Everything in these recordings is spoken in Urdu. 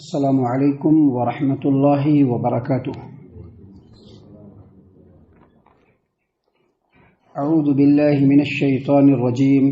السلام علیکم ورحمۃ اللہ وبرکاتہ۔ اعوذ باللہ من الشیطان الرجیم،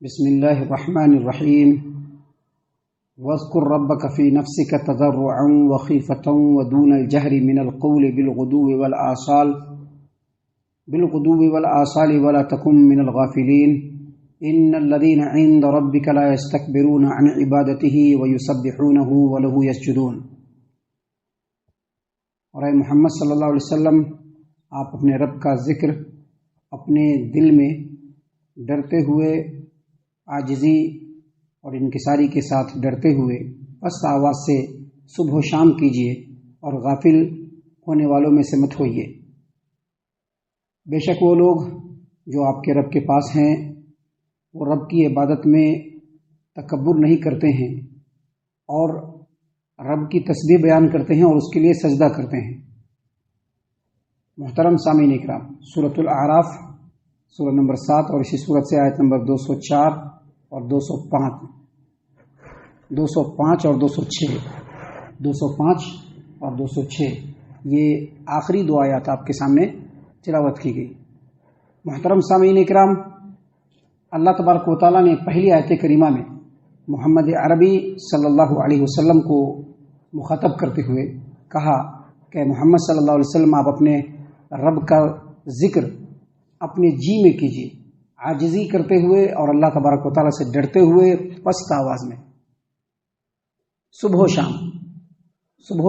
بسم اللہ الرحمن الرحیم۔ واذکر ربک فی نفسک تضرعا وخیفة ودون الجہر من القول بالغدو والآصال ولا تکن من الغافلین ان الذين عند ربك لا يستكبرون عن عبادته ويسبحونه وله يسجدون۔ اور اے محمد صلی اللہ علیہ وسلم، آپ اپنے رب کا ذکر اپنے دل میں ڈرتے ہوئے، عاجزی اور انکساری کے ساتھ ڈرتے ہوئے پست آواز سے صبح و شام کیجیے اور غافل ہونے والوں میں سے مت ہوئیے۔ بے شک وہ لوگ جو آپ کے رب کے پاس ہیں وہ رب کی عبادت میں تکبر نہیں کرتے ہیں اور رب کی تسبیح بیان کرتے ہیں اور اس کے لیے سجدہ کرتے ہیں۔ محترم سامعین اکرام، سورۃ الاعراف سورہ نمبر 7 اور اسی سورت سے آیت نمبر 204 اور 205 اور 206 یہ آخری دو آیات آپ کے سامنے تلاوت کی گئی۔ محترم سامعین اکرام، اللہ تبارک و تعالیٰ نے پہلی آیت کریمہ میں محمد عربی صلی اللہ علیہ وسلم کو مخاطب کرتے ہوئے کہا کہ محمد صلی اللہ علیہ وسلم آپ اپنے رب کا ذکر اپنے جی میں کیجیے، عاجزی کرتے ہوئے اور اللہ تبارک و تعالیٰ سے ڈرتے ہوئے پست آواز میں۔ صبح و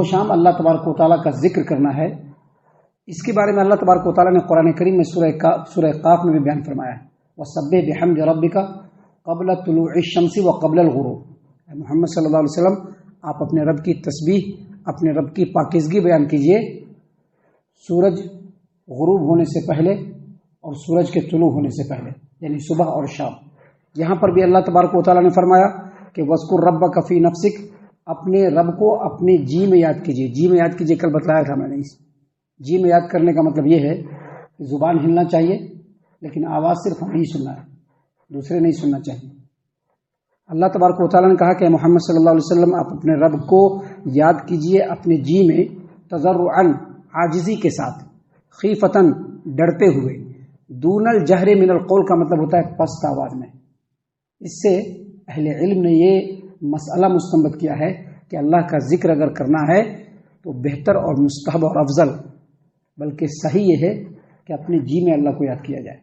شام اللہ تبارک و تعالیٰ کا ذکر کرنا ہے۔ اس کے بارے میں اللہ تبارک و تعالیٰ نے قرآن کریم میں سورہ قاف میں بھی بیان فرمایا ہے، وَسَبِّحْ بِحَمْدِ رَبِّكَ قَبْلَ طُلُوعِ الشَّمْسِ وَقَبْلَ الْغُرُوبِ۔ محمد صلی اللہ علیہ وسلم آپ اپنے رب کی تسبیح، اپنے رب کی پاکیزگی بیان کیجیے سورج غروب ہونے سے پہلے اور سورج کے طلوع ہونے سے پہلے، یعنی صبح اور شام۔ یہاں پر بھی اللہ تبارک و تعالیٰ نے فرمایا کہ وَاذْكُر رَبَّكَ فِي نَفْسِكَ، اپنے رب کو اپنے جی میں یاد کیجیے۔ جی میں یاد کیجیے، کل بتلایا تھا میں نے۔ جی میں یاد کرنے کا مطلب یہ ہے کہ زبان ہلنا چاہیے لیکن آواز صرف ہم ہی سننا ہے، دوسرے نہیں سننا چاہیے۔ اللہ تبارک و تعالیٰ نے کہا کہ محمد صلی اللہ علیہ وسلم آپ اپنے رب کو یاد کیجئے اپنے جی میں، تضرعا عاجزی کے ساتھ، خیفتاً ڈرتے ہوئے، دون الجہر من القول کا مطلب ہوتا ہے پست آواز میں۔ اس سے اہل علم نے یہ مسئلہ مستنبط کیا ہے کہ اللہ کا ذکر اگر کرنا ہے تو بہتر اور مستحب اور افضل، بلکہ صحیح یہ ہے کہ اپنے جی میں اللہ کو یاد کیا جائے۔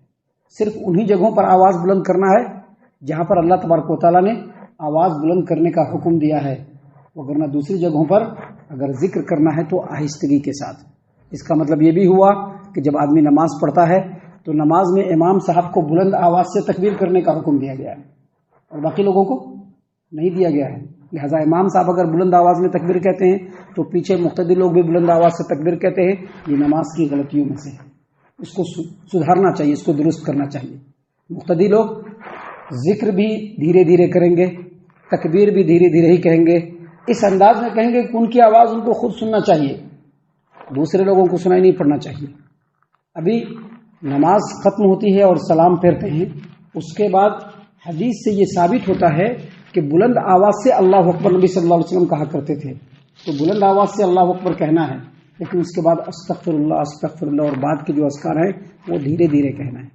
صرف انہی جگہوں پر آواز بلند کرنا ہے جہاں پر اللہ تبارک و تعالیٰ نے آواز بلند کرنے کا حکم دیا ہے، وگرنہ دوسری جگہوں پر اگر ذکر کرنا ہے تو آہستگی کے ساتھ۔ اس کا مطلب یہ بھی ہوا کہ جب آدمی نماز پڑھتا ہے تو نماز میں امام صاحب کو بلند آواز سے تکبیر کرنے کا حکم دیا گیا ہے اور باقی لوگوں کو نہیں دیا گیا ہے۔ لہٰذا امام صاحب اگر بلند آواز میں تکبیر کہتے ہیں تو پیچھے مقتدی لوگ بھی بلند آواز سے تکبیر کہتے ہیں۔ یہ نماز کی غلطیوں میں سے ہے، اس کو سدھارنا چاہیے، اس کو درست کرنا چاہیے۔ مقتدی لوگ ذکر بھی دھیرے دھیرے کریں گے، تکبیر بھی دھیرے دھیرے ہی کہیں گے، اس انداز میں کہیں گے کہ ان کی آواز ان کو خود سننا چاہیے، دوسرے لوگوں کو سنائی نہیں پڑنا چاہیے۔ ابھی نماز ختم ہوتی ہے اور سلام پھیرتے ہیں، اس کے بعد حدیث سے یہ ثابت ہوتا ہے کہ بلند آواز سے اللہ اکبر نبی صلی اللہ علیہ وسلم کہا کرتے تھے، تو بلند آواز سے اللہ اکبر کہنا ہے، لیکن اس کے بعد استغفر اللہ اور بعد کے جو اذکار ہیں وہ دھیرے دھیرے کہنا ہے۔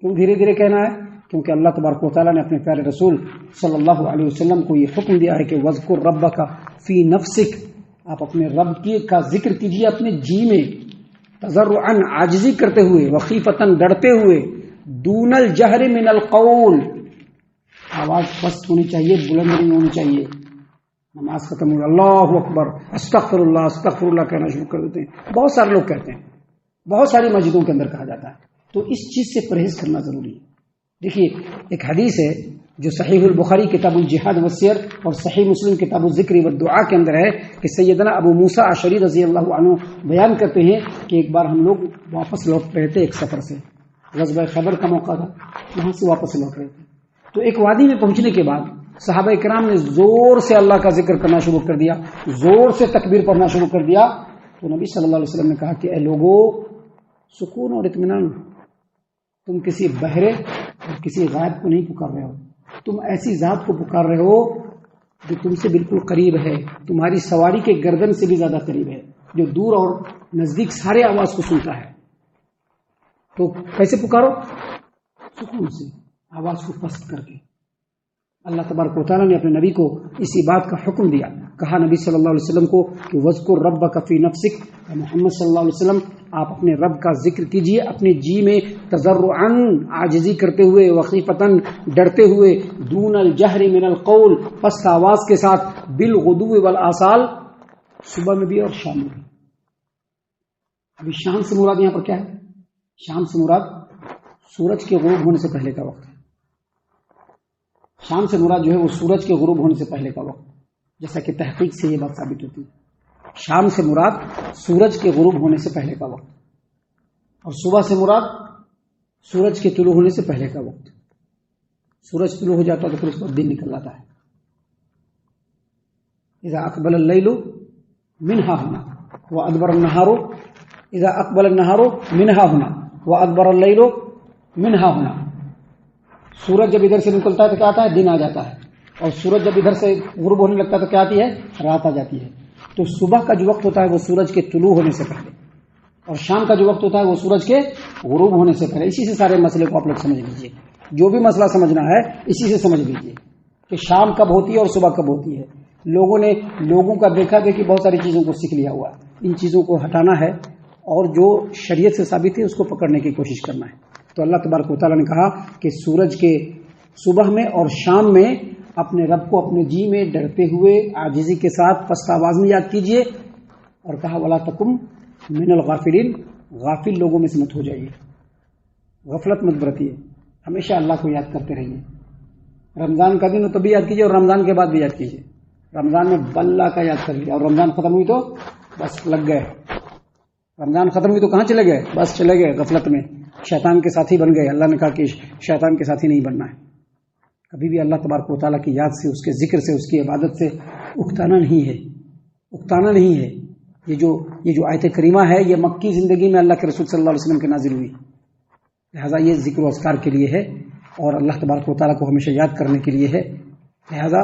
کیوں دھیرے دھیرے کہنا ہے؟ کیونکہ اللہ تبارک و تعالیٰ نے اپنے پیارے رسول صلی اللہ علیہ وسلم کو یہ حکم دیا ہے کہ وَاذْكُر رَبَّكَ فِي نَفْسِكَ، آپ اپنے رب کا ذکر کیجیے اپنے جی میں، تضرعا عاجزی کرتے ہوئے، وخیفتاً ڈرتے ہوئے، دون الجہر من القول، آواز پست ہونی چاہیے، بلند نہیں ہونی چاہیے۔ نماز ختم ہوئی اللہ اکبر استغفر اللہ کہنا شروع کر دیتے ہیں، بہت سارے لوگ کہتے ہیں، بہت ساری مسجدوں کے اندر کہا جاتا ہے، تو اس چیز سے پرہیز کرنا ضروری ہے۔ دیکھیے ایک حدیث ہے جو صحیح البخاری کتاب الجہاد والسیر اور صحیح مسلم کتاب الذکر والدعاء کے اندر ہے کہ سیدنا ابو موسیٰ اشعری رضی اللہ عنہ بیان کرتے ہیں کہ ایک بار ہم لوگ واپس لوٹ رہے تھے ایک سفر سے، غزوہ خیبر کا موقع تھا، وہاں سے واپس لوٹ رہے تھے، تو ایک وادی میں پہنچنے کے بعد صحابہ کرام نے زور سے اللہ کا ذکر کرنا شروع کر دیا، زور سے تکبیر پڑھنا شروع کر دیا، تو نبی صلی اللہ علیہ وسلم نے کہا کہ اے لوگو، سکون اور اطمینان، تم کسی بہرے اور کسی غائب کو نہیں پکار رہے ہو، تم ایسی ذات کو پکار رہے ہو جو تم سے بالکل قریب ہے، تمہاری سواری کے گردن سے بھی زیادہ قریب ہے، جو دور اور نزدیک سارے آواز کو سنتا ہے۔ تو کیسے پکارو؟ سکون سے، آواز کو پست کر کے۔ اللہ تبارک و تعالیٰ نے اپنے نبی کو اسی بات کا حکم دیا، کہا نبی صلی اللہ علیہ وسلم کو کہ وَاذْكُرْ رَبَّكَ فِي نَفْسِكَ، محمد صلی اللہ علیہ وسلم آپ اپنے رب کا ذکر کیجئے اپنے جی میں، تضرعاً عاجزی کرتے ہوئے، وخیفتاً ڈرتے ہوئے، دون الجہر من القول پست آواز کے ساتھ، بالغدو والآصال صبح میں بھی اور شام میں بھی۔ ابھی شام سے مراد یہاں پر کیا ہے؟ شام سے مراد سورج کے غروب ہونے سے پہلے کا وقت ہے۔ شام سے مراد جو ہے وہ سورج کے غروب ہونے سے پہلے کا وقت، جیسا کہ تحقیق سے یہ بات ثابت ہوتی ہے۔ شام سے مراد سورج کے غروب ہونے سے پہلے کا وقت، اور صبح سے مراد سورج کے طلوع ہونے سے پہلے کا وقت۔ سورج طلوع ہو جاتا ہے تو پھر اس پر دن نکل جاتا ہے۔ اذا اقبل اللیل منہا ہونا وادبر النہار، اذا اقبل النہار منہا ہونا وادبر اللیل منہا ہونا۔ سورج جب ادھر سے نکلتا ہے تو کیا آتا ہے؟ دن آ جاتا ہے، اور سورج جب ادھر سے غروب ہونے لگتا ہے تو کیا آتی ہے؟ رات آ جاتی ہے۔ تو صبح کا جو وقت ہوتا ہے وہ سورج کے طلوع ہونے سے پہلے، اور شام کا جو وقت ہوتا ہے وہ سورج کے غروب ہونے سے پہلے۔ اسی سے سارے مسئلے کو آپ لوگ سمجھ لیجیے، جو بھی مسئلہ سمجھنا ہے اسی سے سمجھ لیجیے کہ شام کب ہوتی ہے اور صبح کب ہوتی ہے۔ لوگوں نے لوگوں کا دیکھا دیکھی بہت ساری چیزوں کو سیکھ لیا ہوا ہے، ان چیزوں کو ہٹانا ہے اور جو شریعت سے ثابت ہے اس کو پکڑنے کی کوشش کرنا ہے۔ تو اللہ تبارک و تعالیٰ نے کہا کہ سورج کے صبح میں اور شام میں اپنے رب کو اپنے جی میں ڈرتے ہوئے عاجزی کے ساتھ پست آواز میں یاد کیجئے، اور کہا وَلَا تَكُن مِنَ الْغَافِلِينَ، غافل لوگوں میں سے مت ہو جائیے، غفلت مت برتیے، ہمیشہ اللہ کو یاد کرتے رہیے۔ رمضان کا دن ہو تب بھی یاد کیجئے اور رمضان کے بعد بھی یاد کیجئے۔ رمضان میں اللہ کا یاد کر لیا اور رمضان ختم ہوئی تو بس لگ گئے، رمضان ختم ہوئی تو کہاں چلے گئے؟ بس چلے گئے غفلت میں، شیطان کے ساتھی بن گئے۔ اللہ نے کہا کہ شیطان کے ساتھی نہیں بننا ہے، کبھی بھی اللہ تبارک و تعالیٰ کی یاد سے، اس کے ذکر سے، اس کی عبادت سے اکتانا نہیں ہے، اکتانا نہیں ہے۔ یہ جو آیت کریمہ ہے یہ مکی زندگی میں اللہ کے رسول صلی اللہ علیہ وسلم کے نازل ہوئی، لہٰذا یہ ذکر و اذکار کے لیے ہے اور اللہ تبارک و تعالیٰ کو ہمیشہ یاد کرنے کے لیے ہے، لہٰذا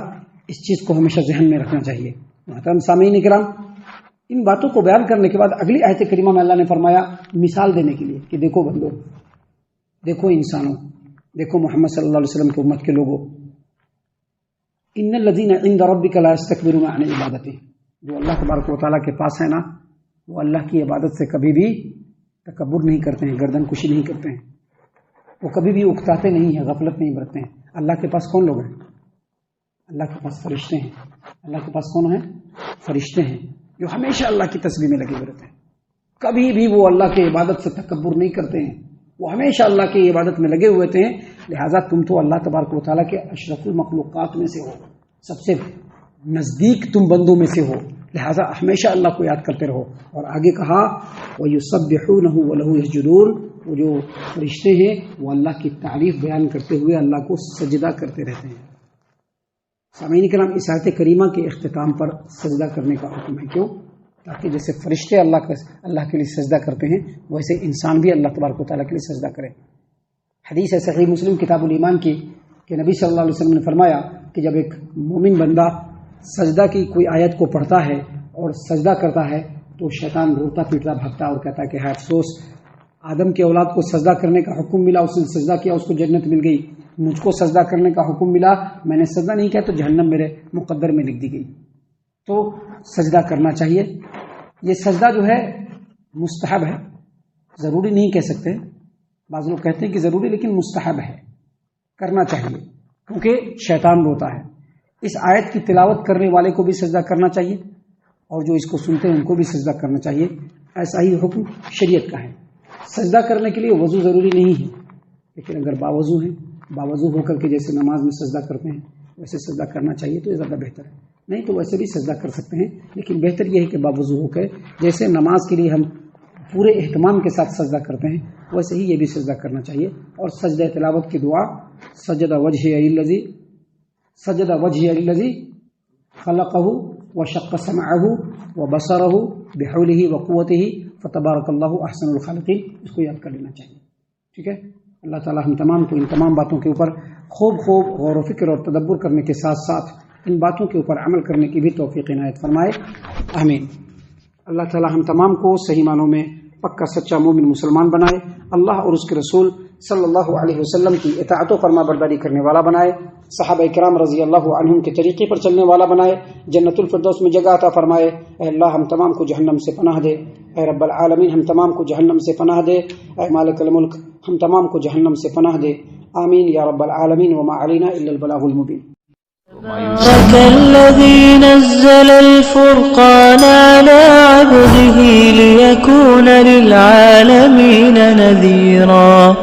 اس چیز کو ہمیشہ ذہن میں رکھنا چاہیے۔ محترم سامعین کرام، ان باتوں کو بیان کرنے کے بعد اگلی آیت کریمہ میں اللہ نے فرمایا مثال دینے کے لیے کہ دیکھو بندو، دیکھو انسانوں، دیکھو محمد صلی اللہ علیہ وسلم کی امت کے لوگوں، ان الذین عند ربک لا یستکبرون عن عبادتہ، جو اللہ تبارک و تعالیٰ کے پاس ہے نا، وہ اللہ کی عبادت سے کبھی بھی تکبر نہیں کرتے ہیں، گردن کشی نہیں کرتے ہیں، وہ کبھی بھی اکتاتے نہیں ہیں، غفلت نہیں برتتے ہیں۔ اللہ کے پاس کون لوگ ہیں؟ اللہ کے پاس فرشتے ہیں۔ اللہ کے پاس کون ہیں؟ فرشتے ہیں، جو ہمیشہ اللہ کی تسبیح میں لگے ہوئے رہتے ہیں، کبھی بھی وہ اللہ کی عبادت سے تکبر نہیں کرتے ہیں، وہ ہمیشہ اللہ کی عبادت میں لگے ہوئے ہیں۔ لہٰذا تم تو اللہ تبارک و تعالیٰ کے اشرف المخلوقات میں سے ہو، سب سے نزدیک تم بندوں میں سے ہو، لہٰذا ہمیشہ اللہ کو یاد کرتے رہو۔ اور آگے کہا وَيُسَبِّحُونَهُ وَلَهُ يَسْجُدُونَ، وہ جو فرشتے ہیں وہ اللہ کی تعریف بیان کرتے ہوئے اللہ کو سجدہ کرتے رہتے ہیں۔ سامعین کرام، اس آیت کریمہ کے اختتام پر سجدہ کرنے کا حکم ہے، کیوں؟ تاکہ جیسے فرشتے اللہ کے لیے سجدہ کرتے ہیں ویسے انسان بھی اللہ تبارک و تعالیٰ کے لیے سجدہ کرے۔ حدیث ہے صحیح مسلم کتاب الایمان کی کہ نبی صلی اللہ علیہ وسلم نے فرمایا کہ جب ایک مومن بندہ سجدہ کی کوئی آیت کو پڑھتا ہے اور سجدہ کرتا ہے تو شیطان روتا پیٹتا بھاگتا اور کہتا ہے کہ ہے افسوس، آدم کی اولاد کو سجدہ کرنے کا حکم ملا، اس نے سجدہ کیا، اس کو جنت مل گئی، مجھ کو سجدہ کرنے کا حکم ملا، میں نے سجدہ نہیں کیا تو جہنم میرے مقدر میں لکھ دی گئی۔ تو سجدہ کرنا چاہیے۔ یہ سجدہ جو ہے مستحب ہے، ضروری نہیں کہہ سکتے، بعض لوگ کہتے ہیں کہ ضروری، لیکن مستحب ہے، کرنا چاہیے کیونکہ شیطان روتا ہے۔ اس آیت کی تلاوت کرنے والے کو بھی سجدہ کرنا چاہیے اور جو اس کو سنتے ہیں ان کو بھی سجدہ کرنا چاہیے، ایسا ہی حکم شریعت کا ہے۔ سجدہ کرنے کے لیے وضو ضروری نہیں ہے، لیکن اگر باوضو ہیں، باوضو ہو کر کے جیسے نماز میں سجدہ کرتے ہیں ویسے سجدہ کرنا چاہیے تو یہ زیادہ بہتر ہے، نہیں تو ویسے بھی سجدہ کر سکتے ہیں، لیکن بہتر یہ ہے کہ باوضو ہو کے جیسے نماز کے لیے ہم پورے اہتمام کے ساتھ سجدہ کرتے ہیں ویسے ہی یہ بھی سجدہ کرنا چاہیے۔ اور سجدہ تلاوت کی دعا سجد وجهه الذي خلقه وشق سمعه وبصره بحوله وقوته فتبارك الله احسن الخالقین، اس کو یاد کر لینا چاہیے۔ ٹھیک ہے، اللہ تعالی ہم تمام کو ان تمام باتوں کے اوپر خوب غور و فکر اور تدبر کرنے کے ساتھ ساتھ ان باتوں کے اوپر عمل کرنے کی بھی توفیق عنایت فرمائے، آمین۔ اللہ تعالی ہم تمام کو صحیح معنوں میں پکا سچا مومن مسلمان بنائے، اللہ اور اس کے رسول صلی اللہ علیہ وسلم کی اطاعت و فرما برداری کرنے والا بنائے، صحابہ کرام رضی اللہ عنہم کے طریقے پر چلنے والا بنائے، جنت الفردوس میں جگہ عطا فرمائے۔ اے اللہ ہم تمام کو جہنم سے پناہ دے، اے رب العالمین ہم تمام کو جہنم سے پناہ دے، اے مالک الملک ہم تمام کو جہنم سے پناہ دے، آمین یا رب العالمین، وما علینا الا البلاغ المبین۔ تبارك الذي نزل الفرقان على عبده ليكون للعالمين نذيرا